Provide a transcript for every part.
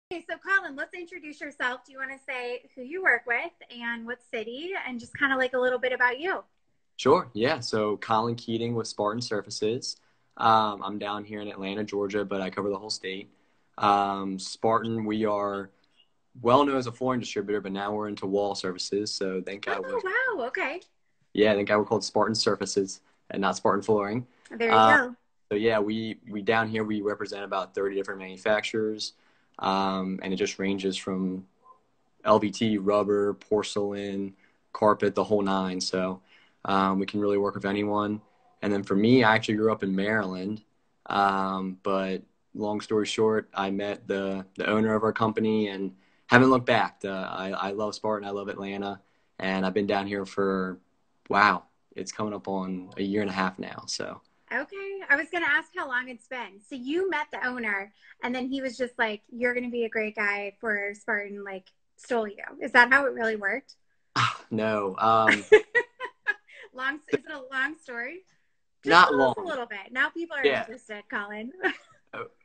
Okay, so Colin, let's introduce yourself. Do you want to say who you work with and what city and just kind of like a little bit about you? Sure. Yeah. So Collin Keating with Spartan Surfaces. I'm down here in Atlanta, Georgia, but I cover the whole state. Spartan, we are well known as a flooring distributor, but now we're into wall services. So Oh, wow. Okay. thank God we're called Spartan Surfaces and not Spartan Flooring. There you Uh, go. so yeah, we down here we represent about 30 different manufacturers, and it just ranges from LVT, rubber, porcelain, carpet, the whole nine. So we can really work with anyone. And then for me, I actually grew up in Maryland. But long story short, I met the owner of our company and haven't looked back. I love Spartan. I love Atlanta. And I've been down here for, wow, it's coming up on a year and a half now. So Okay. I was going to ask how long it's been. So you met the owner and then he was just like, you're going to be a great guy for Spartan, like stole you. Is that how it really worked? no, Is it a long story? Just not tell us a long. little bit. Now people are Yeah. interested, Colin.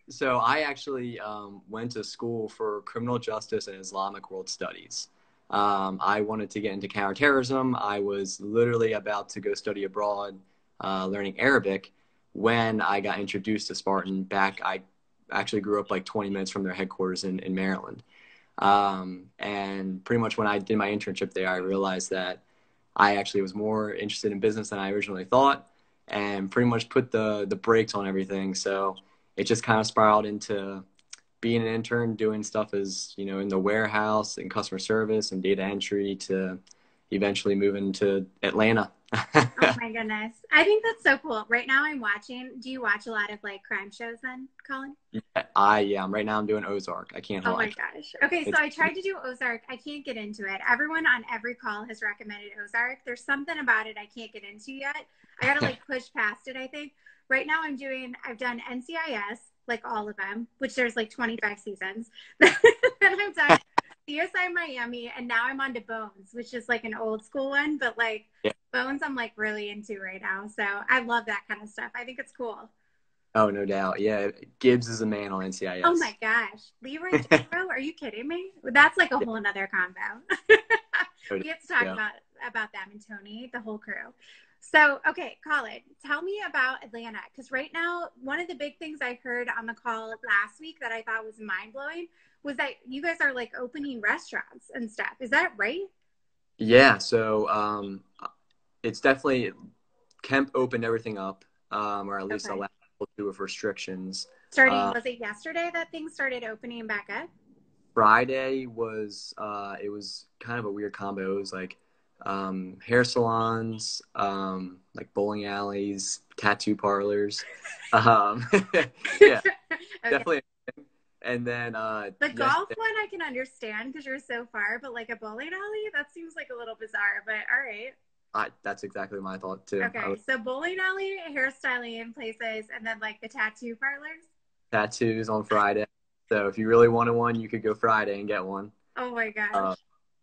So I actually went to school for criminal justice and Islamic world studies. I wanted to get into counterterrorism. I was literally about to go study abroad, learning Arabic, when I got introduced to Spartan. I actually grew up like 20 minutes from their headquarters in Maryland. And pretty much when I did my internship there, I realized that I actually was more interested in business than I originally thought, and pretty much put the brakes on everything. So it just kind of spiraled into being an intern, doing stuff as, in the warehouse and customer service and data entry to eventually moving to Atlanta. Oh my goodness. I think that's so cool. Right now I'm watching. Do you watch a lot of like crime shows then, Colin? Right now I'm doing Ozark. I can't Oh hold. my gosh. Okay, so It's I tried to do Ozark. I can't get into it. Everyone on every call has recommended Ozark. There's something about it I can't get into yet. I gotta like push past it, I think. Right now I've done NCIS, like all of them, which there's like 25 seasons. Then I've done CSI Miami, and now I'm on to Bones, which is like an old school one, but like yeah. Bones I'm like really into right now. So I love that kind of stuff. I think it's cool. Oh, no doubt. Yeah, Gibbs is a man on Oh NCIS. my gosh. Leroy Jesso, are you kidding me? That's like a Yeah, whole nother combo. no We have to talk doubt. about them and Tony, the whole crew. So, okay, Colin, tell me about Atlanta. Because right now, one of the big things I heard on the call last week that I thought was mind blowing was that you guys are like opening restaurants and stuff. Is that right? Yeah, so it's definitely Kemp opened everything up, or at least Okay. allowed people to with restrictions. Starting, Uh, was it yesterday that things started opening back up? Friday was it was kind of a weird combo. It was like hair salons, like bowling alleys, tattoo parlors. Um, yeah, Okay. definitely. And then The golf yesterday, one I can understand because you're so far, but like a bowling alley, that seems like a little bizarre, but all right. that's exactly my thought too. Okay, so bowling alley, hairstyling places, and then like the tattoo parlors. Tattoos on Friday. So if you really wanted one, you could go Friday and get one. Oh my Uh, gosh.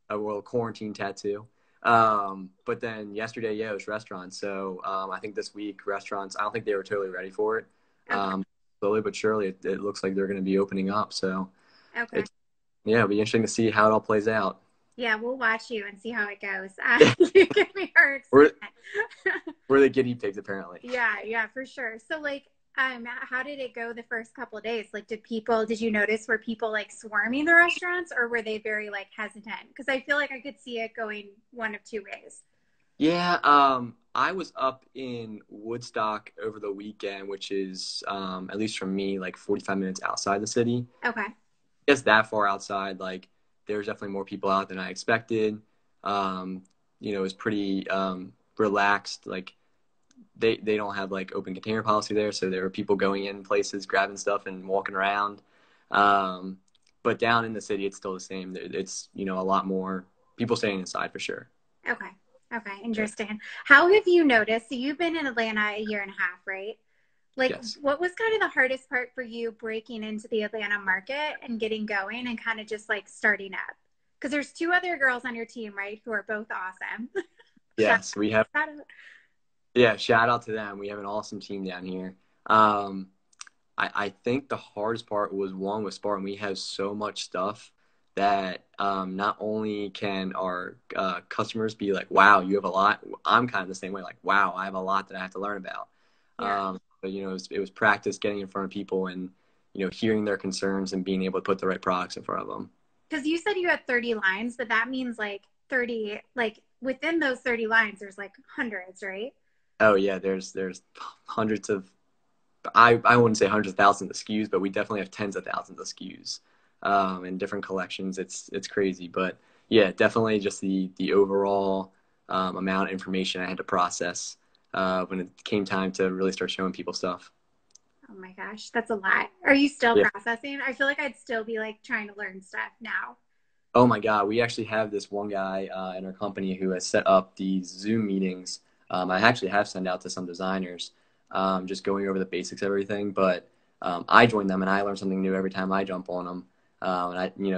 a little quarantine tattoo. But then yesterday, yeah, it was restaurants. So I think this week restaurants, I don't think they were totally ready for it. Okay. Slowly but surely, it looks like they're going to be opening up. So Okay. it's yeah, it'll be interesting to see how it all plays out. Yeah, we'll watch you and see how it goes. You give me our we're excitement. we're the guinea pigs apparently. Yeah, yeah, for sure. So like, how did it go the first couple of days? Like, did you notice were people like swarming the restaurants or were they very like hesitant? Because I feel like I could see it going one of two ways. Yeah, I was up in Woodstock over the weekend, which is at least from me like 45 minutes outside the city. Okay. Guess that far outside, like there's definitely more people out than I expected. Um, it was pretty relaxed. Like they don't have like open container policy there, so there were people going in places, grabbing stuff and walking around. Um, but down in the city, it's still the same. It's a lot more people staying inside for sure. Okay. Okay. Yeah. Interesting. How have you noticed? So you've been in Atlanta a year and a half, right? Like, Yes. what was kind of the hardest part for you breaking into the Atlanta market and getting going and kind of just like starting up? Because there's two other girls on your team, right, who are both awesome. Shout Yes, we have. shout out. Yeah, shout out to them. We have an awesome team down here. Um, I think the hardest part was one with Spartan. We have so much stuff that not only can our customers be like, wow, you have a lot. I'm kind of the same way, like, wow, I have a lot that I have to learn about. Yeah. But, it was practice getting in front of people and, hearing their concerns and being able to put the right products in front of them. Because you said you had 30 lines, but that means like 30, like within those 30 lines, there's like hundreds, right? Oh, yeah, there's hundreds of I wouldn't say hundreds of thousands of SKUs, but we definitely have tens of thousands of SKUs in different collections. It's crazy, but yeah, definitely just the overall amount of information I had to process when it came time to really start showing people stuff. Oh my gosh, that's a lot. Are you still Yeah. processing? I feel like I'd still be like trying to learn stuff now. Oh my God, we actually have this one guy in our company who has set up these Zoom meetings. I actually have sent out to some designers, just going over the basics of everything. But I join them and I learn something new every time I jump on them.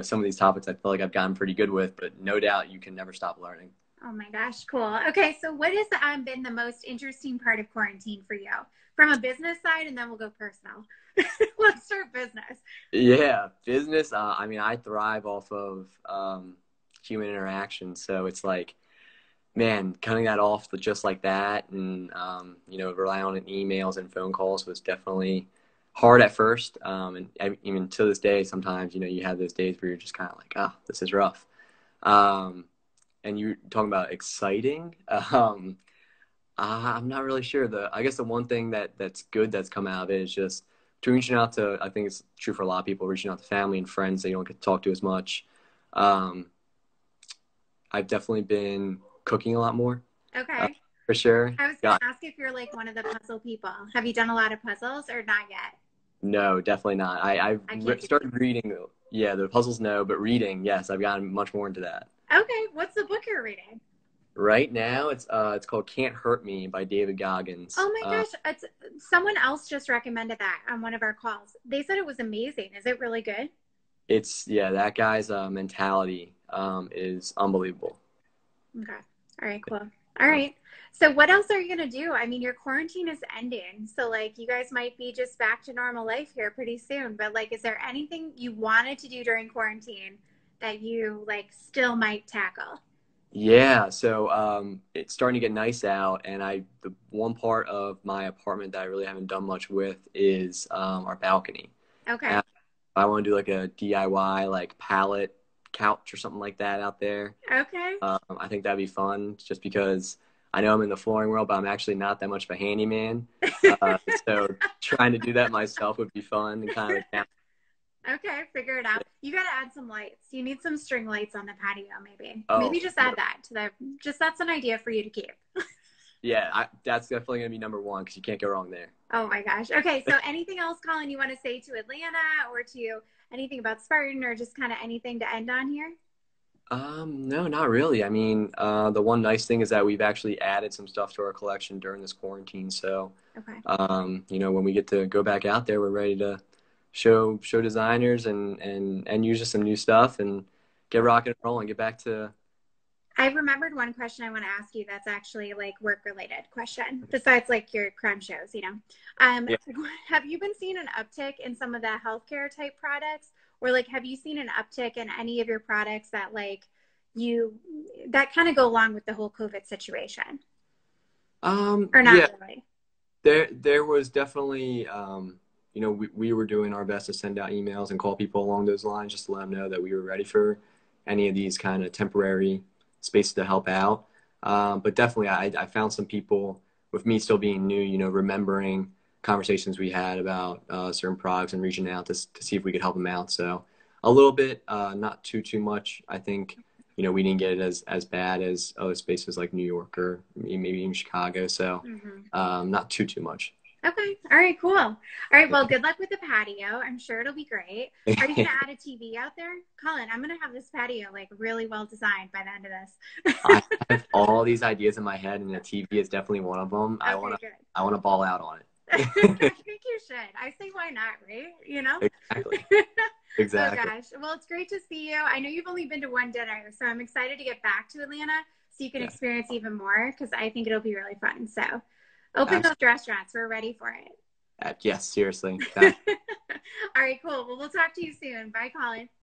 Some of these topics I feel like I've gotten pretty good with, but no doubt you can never stop learning. Oh my gosh, cool. Okay, so what has been the most interesting part of quarantine for you from a business side, and then we'll go personal. Let's start business. Yeah, business. I thrive off of human interaction, so it's like, man, cutting that off just like that and, relying on emails and phone calls was definitely hard at first. Even to this day, sometimes, you have those days where you're just kind of like, oh, this is rough. And you're talking about exciting. I'm not really sure. I guess the one thing that's good that's come out of it is just to reaching out to, I think it's true for a lot of people, reaching out to family and friends that you don't get to talk to as much. Um, I've definitely been cooking a lot more. Okay. For sure. I was going to ask if you're like one of the puzzle people. Have you done a lot of puzzles or not yet? No, definitely not. I've I can't do started reading. Yeah, the puzzles, no, but reading, yes, I've gotten much more into that. Okay, what's the book you're reading? Right now, it's called Can't Hurt Me by David Goggins. Oh my gosh, it's someone else just recommended that on one of our calls. They said it was amazing. Is it really good? That guy's mentality is unbelievable. Okay. All right, cool. All right. So what else are you going to do? I mean, your quarantine is ending. So like you guys might be just back to normal life here pretty soon. But like, is there anything you wanted to do during quarantine that you like still might tackle? Yeah, so it's starting to get nice out, and the one part of my apartment that I really haven't done much with is our balcony. Okay. And I want to do like a DIY like pallet couch or something like that out there. Okay. I think that'd be fun, just because I know I'm in the flooring world, but I'm actually not that much of a handyman. So trying to do that myself would be fun and kind of. Okay, figure it out. You got to add some lights. You need some string lights on the patio, maybe. Oh, Maybe just add that to the. Just that's an idea for you to keep. yeah, that's definitely gonna be number one because you can't go wrong there. Oh my gosh. Okay, so anything else, Collin, you want to say to Atlanta or to anything about Spartan or just kind of anything to end on here? No, not really. I mean, the one nice thing is that we've actually added some stuff to our collection during this quarantine. So, Okay. when we get to go back out there, we're ready to show designers and use some new stuff and get rocking and rolling, get back to. I remembered one question I want to ask you that's actually like work related question besides like your crime shows, you know. Yeah. Have you been seeing an uptick in some of the healthcare type products or like have you seen an uptick in any of your products that like that kind of go along with the whole COVID situation? Or not Yeah, really? there was definitely, we were doing our best to send out emails and call people along those lines just to let them know that we were ready for any of these kind of temporary spaces to help out. But definitely, I found some people with me still being new, remembering conversations we had about certain products and reaching out to see if we could help them out. So a little bit, not too much. I think, we didn't get it as bad as other spaces like New York or maybe even Chicago. So not too much. Okay. All right, cool. All right, well, good luck with the patio. I'm sure it'll be great. Are you going to add a TV out there? Collin, I'm going to have this patio like really well designed by the end of this. I have all these ideas in my head, and the TV is definitely one of them. Okay, I want to ball out on it. I think you should. I say why not, right? You know? Exactly. Exactly. Oh gosh. Well, it's great to see you. I know you've only been to one dinner, so I'm excited to get back to Atlanta so you can experience even more because I think it'll be really fun. So open those restaurants. We're ready for it. Yes, seriously. All right, cool. Well, we'll talk to you soon. Bye, Collin.